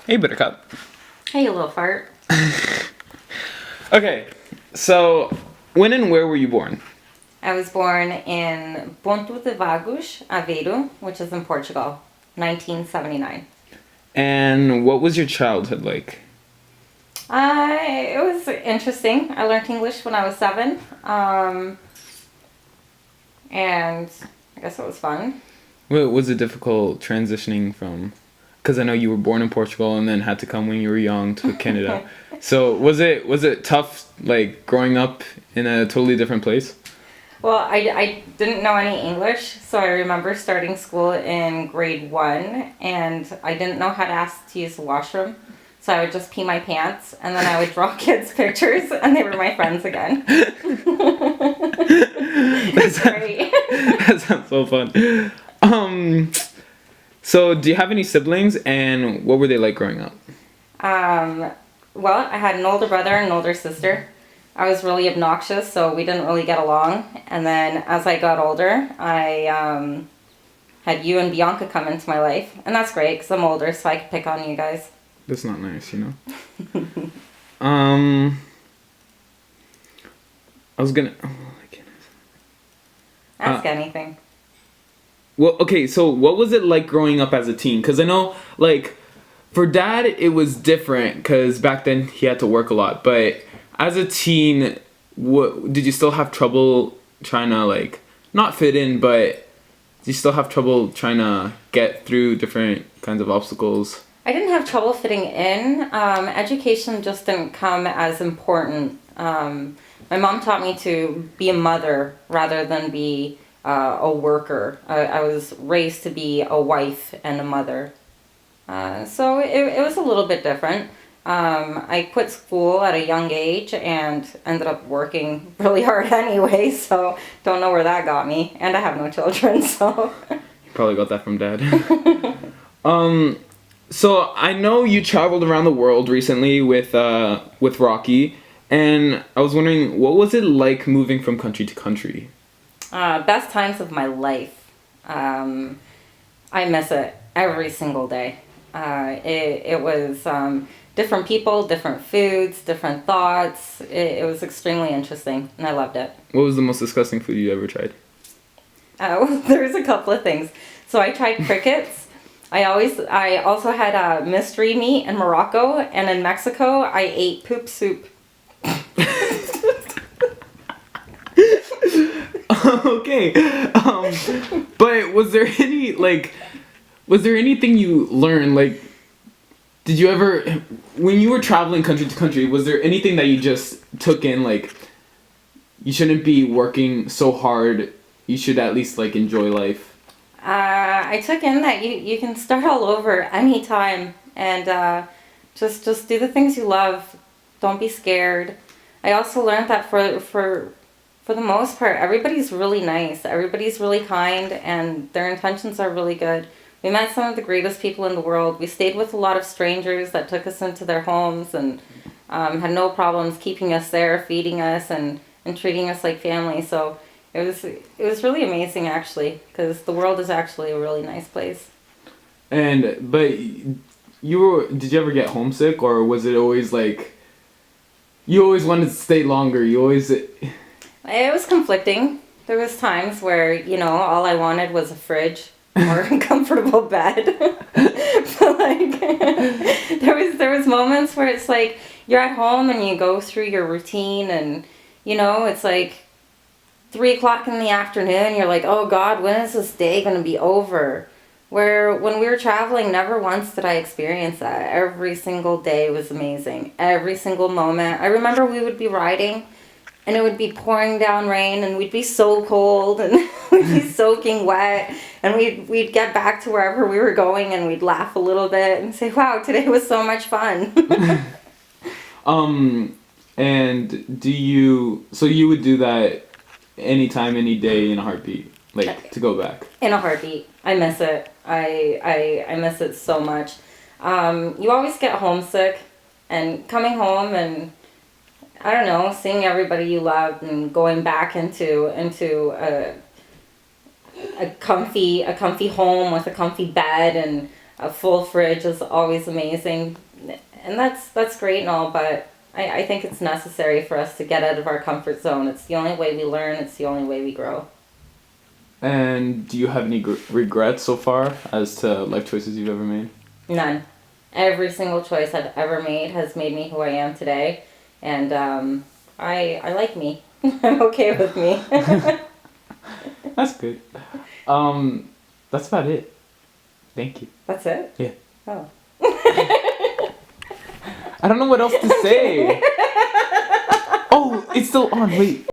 Hey, Buttercup. Hey, you little fart. Okay, so when and where were you born? I was born in Ponto de Vagos, Aveiro, which is in Portugal, 1979. And what was your childhood like? It was interesting. I learned English when I was 7, and I guess it was fun. Was it difficult transitioning from? Because I know you were born in Portugal and then had to come when you were young to Canada. So was it tough, like growing up in a totally different place? Well, I didn't know any English, so I remember starting school in grade 1, and I didn't know how to ask to use the washroom. So I would just pee my pants, and then I would draw kids' pictures, and they were my friends again. That's great. That sounds so fun. So do you have any siblings, and what were they like growing up? Well, I had an older brother and an older sister. I was really obnoxious, so we didn't really get along. And then as I got older, I had you and Bianca come into my life. And that's great, because I'm older, so I could pick on you guys. That's not nice, you know? I was gonna... Oh, I can't... Ask anything. Well, okay, so what was it like growing up as a teen? Because I know, like, for Dad, it was different, because back then he had to work a lot. But as a teen, did you still have trouble trying to, like, not fit in, but did you still have trouble trying to get through different kinds of obstacles? I didn't have trouble fitting in. Education just didn't come as important. My mom taught me to be a mother rather than be a worker. I was raised to be a wife and a mother. So it was a little bit different. I quit school at a young age and ended up working really hard anyway, so don't know where that got me. And I have no children, so... You probably got that from Dad. So I know you traveled around the world recently with Rocky, and I was wondering, what was it like moving from country to country? Best times of my life. I miss it every single day. It was different people, different foods, different thoughts. It was extremely interesting, and I loved it. What was the most disgusting food you ever tried? There's a couple of things. So I tried crickets. I also had mystery meat in Morocco, and in Mexico I ate poop soup. Okay. But was there anything you learned, like, did you ever, when you were traveling country to country, was there anything that you just took in, like, you shouldn't be working so hard, you should at least, like, enjoy life? I took in that you can start all over anytime, and just do the things you love. Don't be scared. I also learned that for the most part, everybody's really nice. Everybody's really kind, and their intentions are really good. We met some of the greatest people in the world. We stayed with a lot of strangers that took us into their homes and had no problems keeping us there, feeding us, and treating us like family. So it was really amazing, actually, because the world is actually a really nice place. But did you ever get homesick, or was it always like, you always wanted to stay longer, It was conflicting. There was times where, all I wanted was a fridge or a comfortable bed. But like, there was moments where it's like, you're at home and you go through your routine and, it's like 3:00 in the afternoon, you're like, oh God, when is this day going to be over? Where when we were traveling, never once did I experience that. Every single day was amazing. Every single moment. I remember we would be riding and it would be pouring down rain and we'd be so cold and we'd be soaking wet, and we'd get back to wherever we were going and we'd laugh a little bit and say, wow, today was so much fun. And so you would do that anytime, any day, in a heartbeat, like, to go back? In a heartbeat. I miss it. I miss it so much. You always get homesick, and coming home and, I don't know, seeing everybody you loved and going back into a comfy home with a comfy bed and A full fridge is always amazing, and that's great and all, but I think it's necessary for us to get out of our comfort zone. It's the only way we learn. It's the only way we grow. And do you have any regrets so far as to life choices you've ever made? None. Every single choice I've ever made has made me who I am today, and I like me. I'm okay with me. That's good. That's about it. Thank you. That's it? Yeah. Oh. I don't know what else to say. Oh, it's still on. Wait.